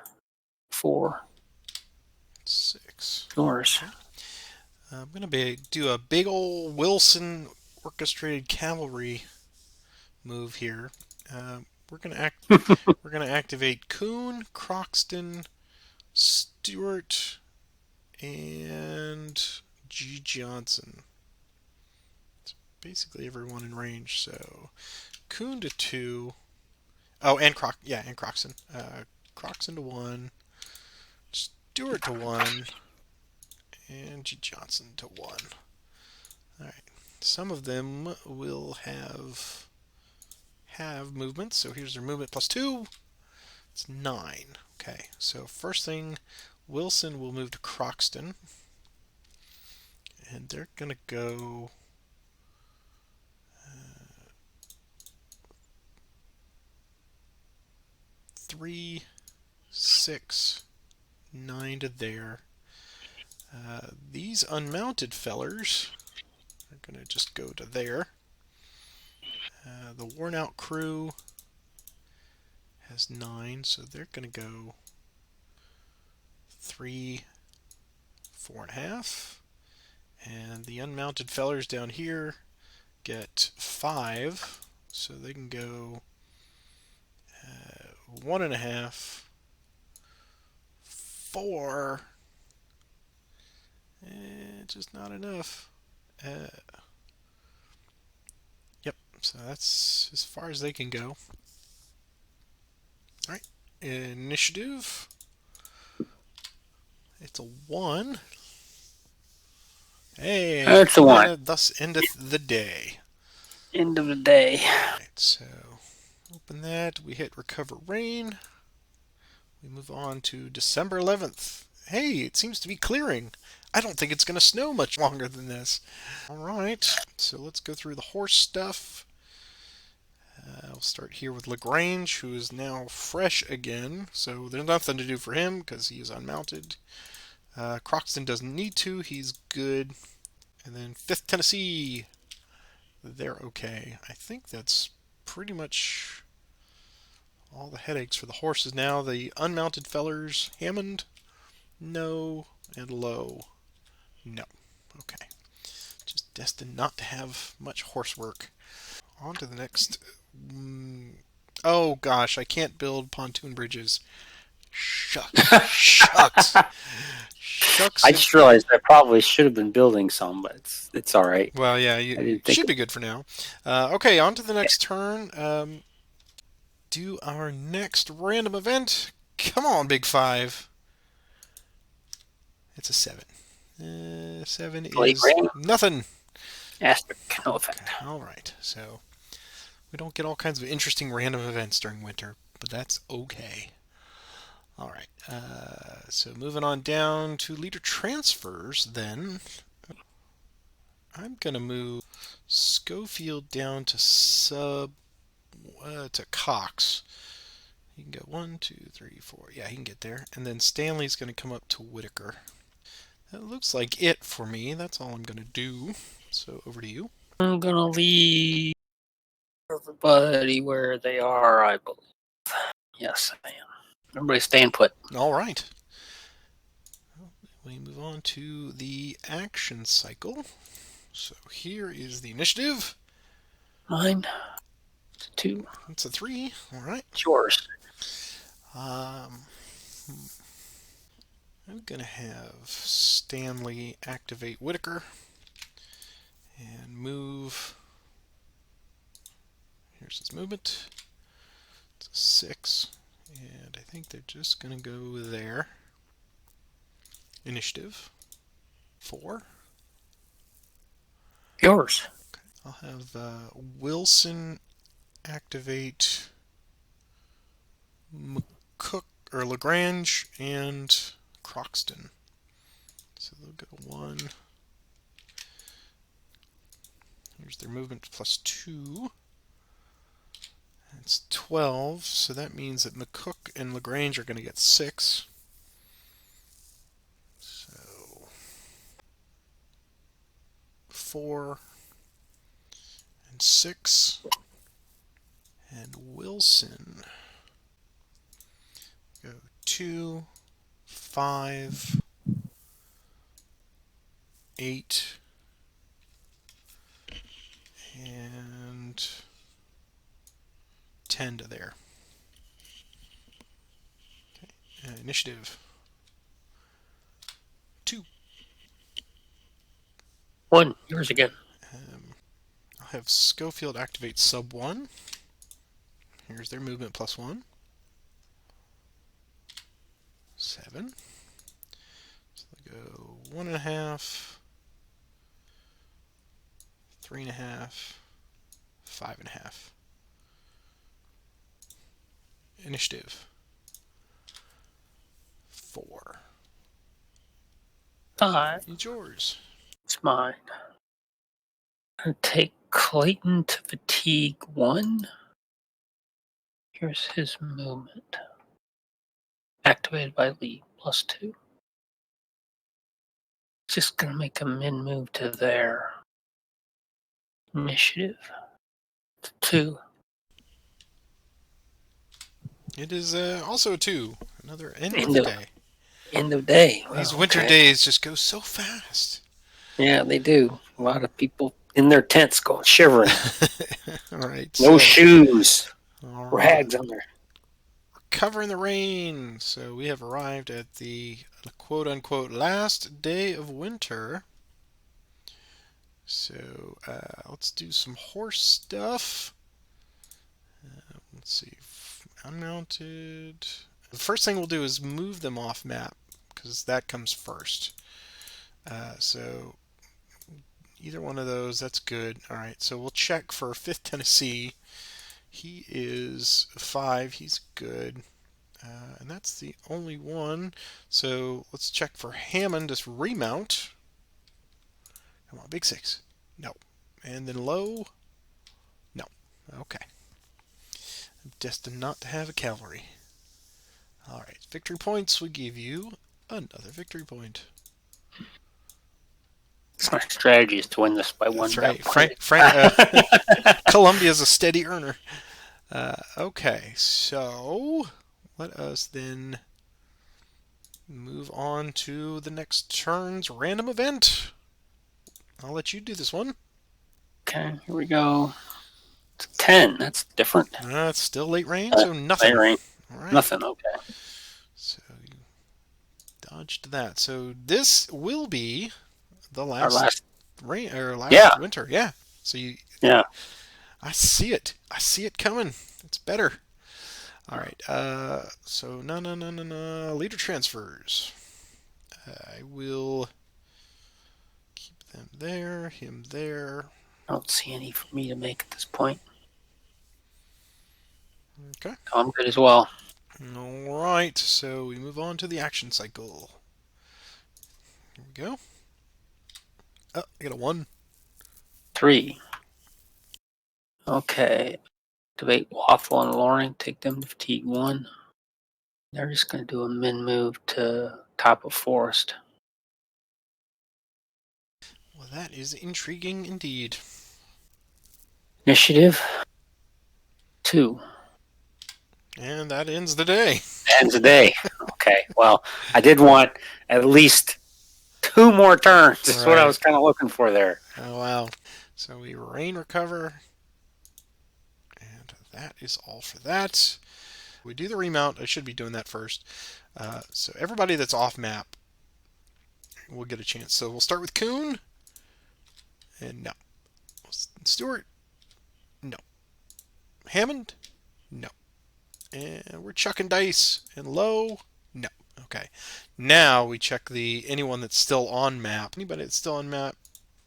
4. 6. Yours. Okay. I'm going to do a big old Wilson orchestrated cavalry move here. We're going to activate Kuhn, Croxton, Stewart, and G. Johnson. It's basically everyone in range. So Kuhn to 2. Oh, and Croxton. Croxton to 1. Stewart to 1. And G. Johnson to 1. Alright. Some of them will have movement. So here's their movement plus 2. It's 9. Okay. So first thing, Wilson will move to Croxton. And they're going to go 3, 6, 9 to there. These unmounted fellers are going to just go to there. The worn out crew has 9, so they're going to go 3, 4.5. And the unmounted fellers down here get 5, so they can go 1.5, 4, just not enough. Yep, so that's as far as they can go. Alright, initiative. It's a 1. Hey, That's a 1. Thus endeth the day. End of the day. Alright, so open that. We hit recover rain. We move on to December 11th. Hey, it seems to be clearing. I don't think it's going to snow much longer than this. Alright, so let's go through the horse stuff. I'll start here with Lagrange, who is now fresh again. So there's nothing to do for him because he is unmounted. Croxton doesn't need to. He's good. And then 5th Tennessee. They're okay. I think that's pretty much all the headaches for the horses now. The unmounted fellers, Hammond, no, and Low, no. Okay. Just destined not to have much horse work. On to the next. Oh gosh, I can't build pontoon bridges. Shucks. Shucks. I just realized I probably should have been building some, but it's all right. Well, yeah, I you didn't think. should be good for now. Okay, on to the next turn. Do our next random event. Come on, Big Five. It's a 7. 7 Late is rain, nothing. asterisk, no effect. All right, so we don't get all kinds of interesting random events during winter, but that's okay. All right, so moving on down to leader transfers, then I'm gonna move Schofield down to to Cox. He can go 1, 2, 3, 4. Yeah, he can get there, and then Stanley's gonna come up to Whitaker. That looks like it for me. That's all I'm gonna do. So over to you. I'm gonna leave everybody where they are, I believe. Yes, I am. Everybody staying put. All right. We move on to the action cycle. So here is the initiative. Mine. It's 2. It's a 3. All right. It's yours. I'm gonna have Stanley activate Whitaker and move. Here's his movement. It's a 6, and I think they're just gonna go there. Initiative 4. Yours. Okay. I'll have Wilson activate McCook or Lagrange and Croxton. So they'll go 1. Here's their movement plus 2. It's 12, so that means that McCook and Lagrange are going to get 6. So 4 and 6. And Wilson go 2, 5, 8, and 10 to there. Okay. Initiative 2. 1. Yours again. I'll have Schofield activate sub 1. Here's their movement plus 1. 7. So they go 1.5, 3.5, 5.5. Initiative 4. 5. It's yours. It's mine. I'm going to take Clayton to fatigue 1. Here's his movement. Activated by Lee, plus 2. Just going to make a min move to there. Initiative 2. It is also a 2. Another end of the day. End of day. Well, These winter days just go so fast. Yeah, they do. A lot of people in their tents going shivering. All right. No shoes. All Rags on there. Covering the rain. So we have arrived at the quote-unquote last day of winter. So let's do some horse stuff. Let's see. Unmounted. The first thing we'll do is move them off map, because that comes first. So either one of those, that's good. All right, so we'll check for 5th Tennessee. He is 5. He's good. And that's the only one. So let's check for Hammond. Just remount. Come on, big 6. No. And then low. No. Okay. I'm destined not to have a cavalry. All right. Victory points. We give you another victory point. My strategy is to win this by 1. That's right. Columbia's a steady earner. Okay, so let us then move on to the next turn's random event. I'll let you do this one. Okay, here we go. It's 10. That's different. It's still late rain, so nothing. Late rain. All right. Nothing. Okay. dodged that. So this will be the Our last last. rain or Yeah. last winter. Yeah. So Yeah. I see it. I see it coming. It's better. All right. So no. Leader transfers. I will keep them there. Him there. I don't see any for me to make at this point. Okay. I'm good as well. All right. So we move on to the action cycle. Here we go. Oh, I got a 1. 3. Okay. Activate Waffle and Loring. Take them to fatigue 1. They're just going to do a min move to top of forest. Well, that is intriguing indeed. Initiative 2. And that ends the day. Ends the day. Okay. Well, I did want at least 2 more turns. That's what I was kind of looking for there. Oh, wow. So we rain recover. And that is all for that. We do the remount. I should be doing that first. So everybody that's off map will get a chance. So we'll start with Kuhn. And no. Stewart. No. Hammond. No. And we're chucking dice. And Low. No. Okay. Now we check anyone that's still on map. Anybody that's still on map.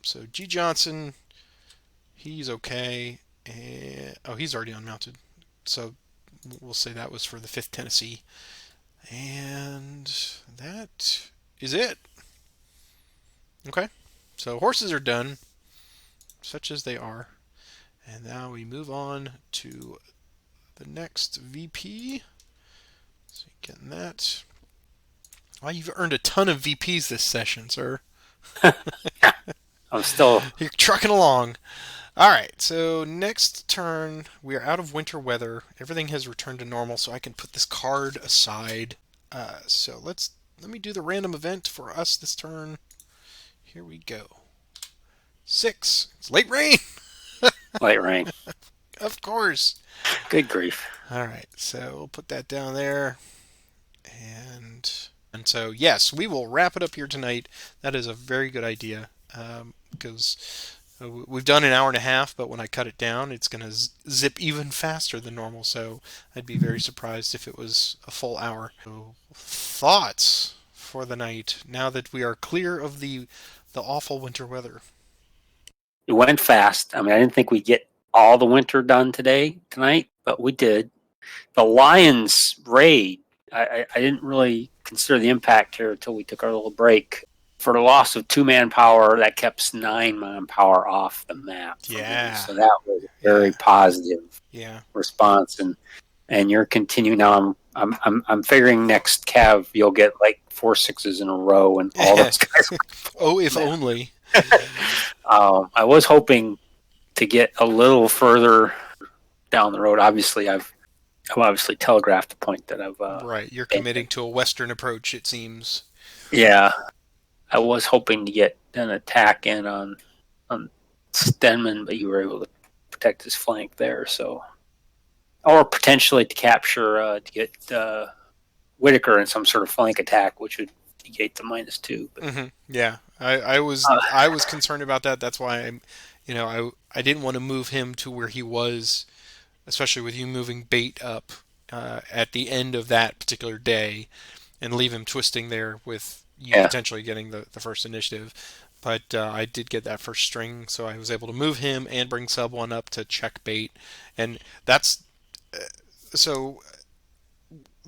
So G. Johnson. He's okay. And, he's already unmounted. So we'll say that was for the 5th Tennessee. And that is it. Okay. So horses are done, such as they are. And now we move on to the next VP. So getting that. Well, you've earned a ton of VPs this session, sir. I'm still... You're trucking along. All right, so next turn, we are out of winter weather. Everything has returned to normal, so I can put this card aside. So let me do the random event for us this turn. Here we go. 6. It's late rain. Light rain. Of course. Good grief. All right, so we'll put that down there. And so, yes, we will wrap it up here tonight. That is a very good idea because we've done an hour and a half, but when I cut it down, it's going to zip even faster than normal. So I'd be very surprised if it was a full hour. So, thoughts for the night now that we are clear of the awful winter weather? It went fast. I mean, I didn't think we'd get all the winter done tonight, but we did. The Lions raid, I didn't really consider the impact here until we took our little break. For the loss of 2 manpower, that kept 9 manpower off the map. Yeah. So that was a very positive response. And you're continuing now. I'm figuring next Cav you'll get like 4 6s in a row and all those guys. Oh, if only. I was hoping to get a little further down the road. Obviously, I've obviously telegraphed the point that I've right. You're committing to a Western approach, it seems. Yeah, I was hoping to get an attack in on Stenman, but you were able to protect his flank there. So, or potentially to capture to get Whitaker in some sort of flank attack, which would negate the -2. But, yeah, I was concerned about that. That's why I didn't want to move him to where he was, especially with you moving Bait up at the end of that particular day, and leave him twisting there with you potentially getting the first initiative. But I did get that first string, so I was able to move him and bring sub 1 up to check Bait, and that's so.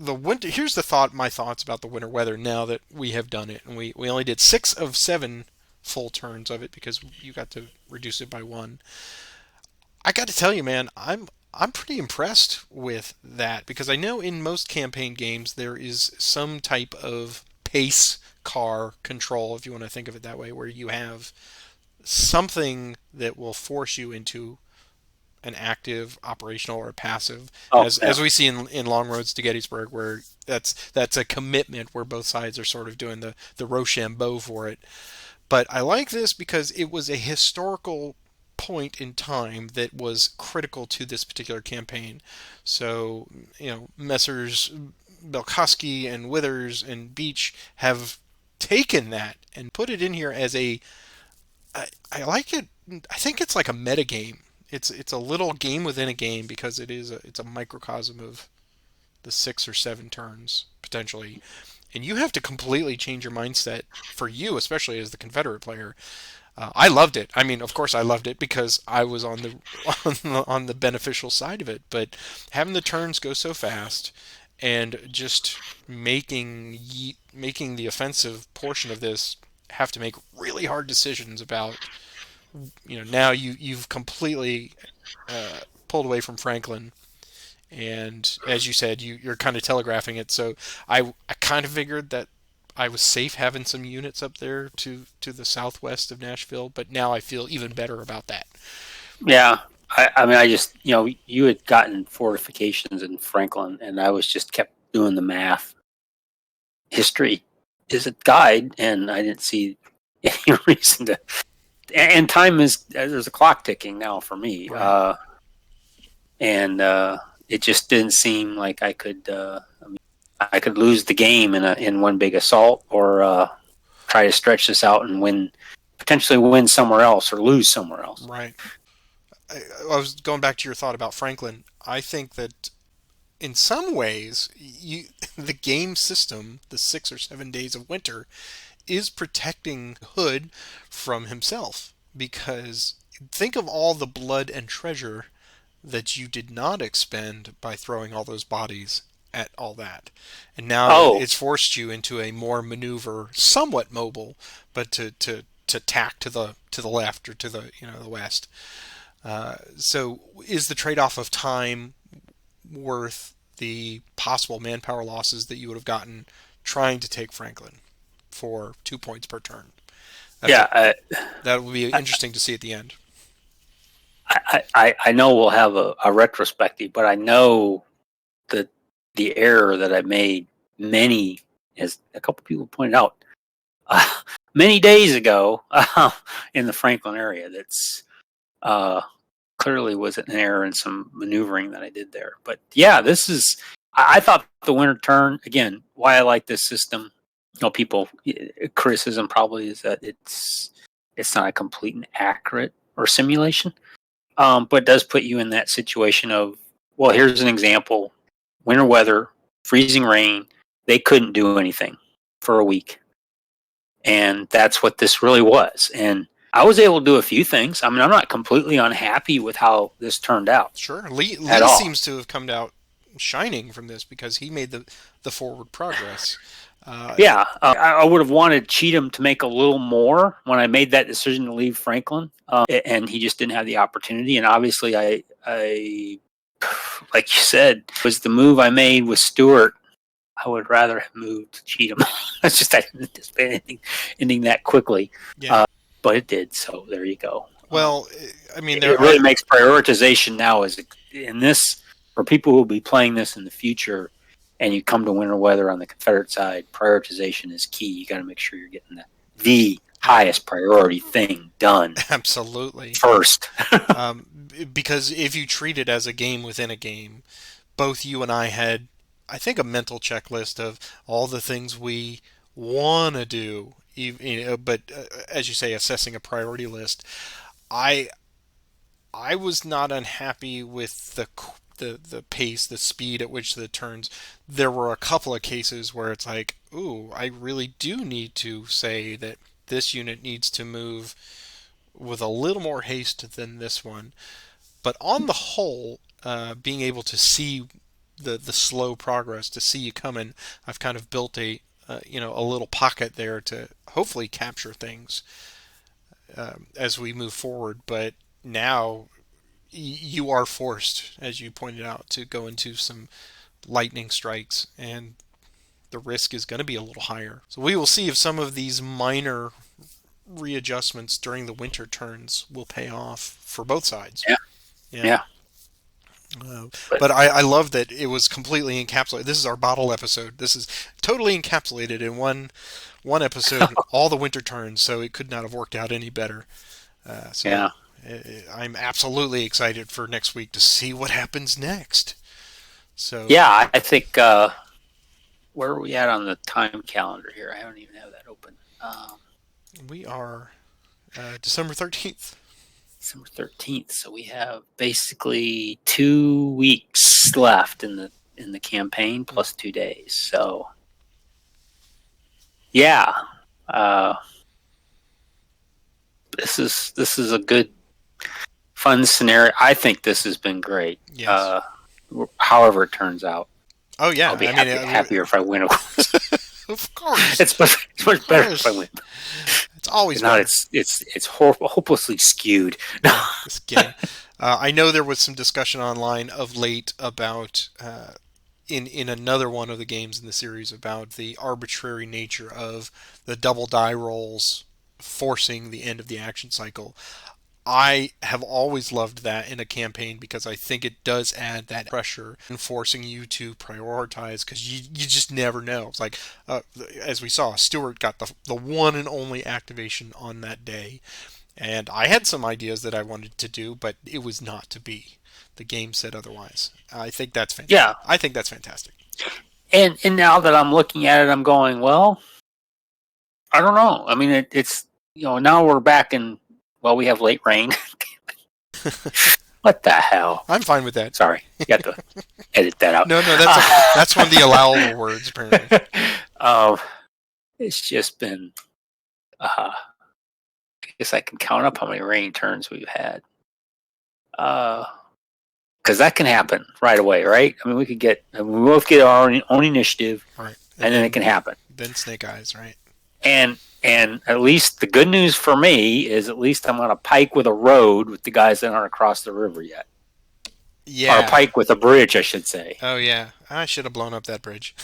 The winter. Here's my thoughts about the winter weather now that we have done it, and we only did 6 of 7 full turns of it because you got to reduce it by 1. I got to tell you, man, I'm pretty impressed with that because I know in most campaign games there is some type of pace car control, if you want to think of it that way, where you have something that will force you into an active, operational, or a passive, as we see in Long Roads to Gettysburg, where that's a commitment where both sides are sort of doing the Rochambeau for it. But I like this because it was a historical point in time that was critical to this particular campaign. So, Messrs. Belkowski and Withers and Beach have taken that and put it in here as I like it. I think it's like a meta game. It's a little game within a game because it's a microcosm of the 6 or 7 turns potentially, and you have to completely change your mindset for you, especially as the Confederate player. I loved it. I mean, of course, I loved it because I was on the on the beneficial side of it. But having the turns go so fast and just making the offensive portion of this have to make really hard decisions about, now you've completely pulled away from Franklin, and as you said, you're kind of telegraphing it. So I kind of figured that I was safe having some units up there to the southwest of Nashville, but now I feel even better about that. Yeah. I mean, I just, you had gotten fortifications in Franklin, and I was just kept doing the math. History is a guide, and I didn't see any reason to. And time is, there's a clock ticking now for me. Right. And it just didn't seem like I could. I could lose the game in one big assault, or try to stretch this out and potentially win somewhere else or lose somewhere else. Right. I was going back to your thought about Franklin. I think that in some ways, the game system, the 6 or 7 days of winter, is protecting Hood from himself. Because think of all the blood and treasure that you did not expend by throwing all those bodies at all that. And now Oh, it's forced you into a more maneuver, somewhat mobile, but to tack to the left or to the west. So is the trade-off of time worth the possible manpower losses that you would have gotten trying to take Franklin for 2 points per turn? yeah. That will be interesting to see at the end. I know we'll have a retrospective, but I know that the error that I made as a couple people pointed out, many days ago in the Franklin area, that's clearly was an error in some maneuvering that I did there. But yeah, I thought the winter turn, again, why I like this system. People criticism probably is that it's not a complete and accurate or simulation. But it does put you in that situation of, well, here's an example: winter weather, freezing rain. They couldn't do anything for a week, and that's what this really was. And I was able to do a few things. I mean, I'm not completely unhappy with how this turned out. Sure, Lee At all. seems to have come out shining from this because he made the forward progress. Yeah, I would have wanted Cheatham to make a little more when I made that decision to leave Franklin, and he just didn't have the opportunity. And obviously, I like you said, was the move I made with Stewart. I would rather have moved to Cheatham. I didn't anticipate ending that quickly, Yeah. But it did. So there you go. Well, I mean, It really makes prioritization now is in this for people who will be playing this in the future. And you come to winter weather on the Confederate side, prioritization is key. You got to make sure you're getting the highest priority thing done. Absolutely. First. Because if you treat it as a game within a game, both you and I had, I think, a mental checklist of all the things we want to do. But as you say, assessing a priority list, I was not unhappy with the pace, the speed at which the turns. There were a couple of cases where it's like, ooh, I really do need to say that this unit needs to move with a little more haste than this one. But on the whole, being able to see the slow progress, to see you coming, I've kind of built a little pocket there to hopefully capture things as we move forward. But now you are forced, as you pointed out, to go into some lightning strikes, and the risk is going to be a little higher. So we will see if some of these minor readjustments during the winter turns will pay off for both sides. Yeah. But I love that it was completely encapsulated. This is our bottle episode. This is totally encapsulated in one episode, all the winter turns, so it could not have worked out any better. Yeah. I'm absolutely excited for next week to see what happens next. So yeah, I think where are we at on the time calendar here? I don't even have that open. We are December 13th. December 13th. So we have basically 2 weeks left in the campaign plus 2 days. So yeah, this is a good, fun scenario. I think this has been great. Yes. However it turns out. Oh yeah, I'll be happier if I win. Of course, it's much better if I win. It's always not. better. It's hopelessly skewed. No. Just kidding. I know there was some discussion online of late about in another one of the games in the series about the arbitrary nature of the double die rolls forcing the end of the action cycle. I have always loved that in a campaign because I think it does add that pressure and forcing you to prioritize because you just never know. It's like, as we saw, Stuart got the one and only activation on that day. And I had some ideas that I wanted to do, but it was not to be. The game said otherwise. I think that's fantastic. Yeah. I think that's fantastic. And now that I'm looking at it, I'm going, well, I don't know. I mean, it's, now we're back in, well, we have late rain. What the hell? I'm fine with that. Sorry. You got to edit that out. No, that's one of the allowable words, apparently. It's just been, I guess I can count up how many rain turns we've had. Because that can happen right away, right? I mean, we both get our own initiative, right, and then it can happen. Then snake eyes, right? And at least the good news for me is at least I'm on a pike with a road with the guys that aren't across the river yet. Yeah. Or a pike with a bridge, I should say. Oh, yeah. I should have blown up that bridge.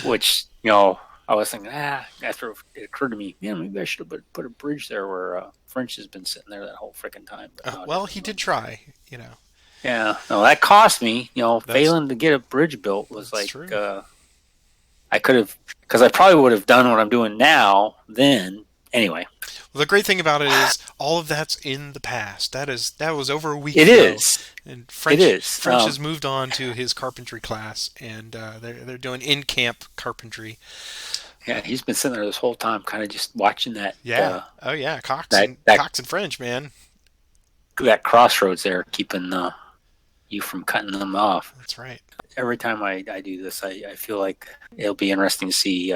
Which, I was thinking, after it occurred to me, maybe I should have put a bridge there where French has been sitting there that whole freaking time. Well, he did try, Yeah. No, that cost me, failing to get a bridge built was like, true. I could have, because I probably would have done what I'm doing now then. Anyway. Well, the great thing about it is all of that's in the past. That was over a week ago. It is. And French has moved on to his carpentry class, and they're doing in-camp carpentry. Yeah, he's been sitting there this whole time, kind of just watching that. Yeah. Cox and French, man. That crossroads there, keeping you from cutting them off. That's right. Every time I do this, I feel like it'll be interesting to see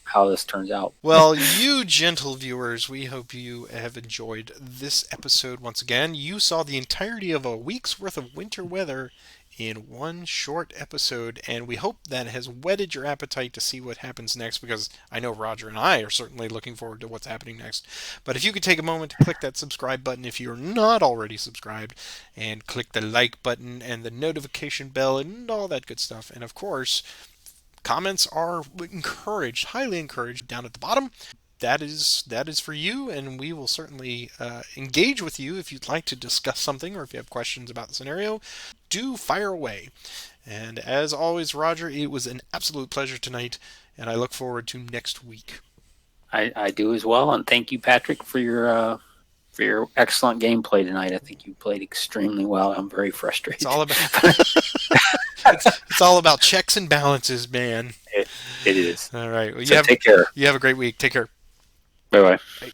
how this turns out. Well, you gentle viewers, we hope you have enjoyed this episode once again. You saw the entirety of a week's worth of winter weather in one short episode, and we hope that has whetted your appetite to see what happens next, because I know Roger and I are certainly looking forward to what's happening next. But if you could take a moment to click that subscribe button if you're not already subscribed, and click the like button and the notification bell and all that good stuff. And of course, comments are encouraged, highly encouraged, down at the bottom. That is for you, and we will certainly engage with you if you'd like to discuss something or if you have questions about the scenario. Do fire away. And as always, Roger, it was an absolute pleasure tonight, and I look forward to next week. I do as well, and thank you, Patrick, for your excellent gameplay tonight. I think you played extremely well. I'm very frustrated. It's all about checks and balances, man. It is. All right. Well, take care. You have a great week. Take care. Bye-bye. Bye.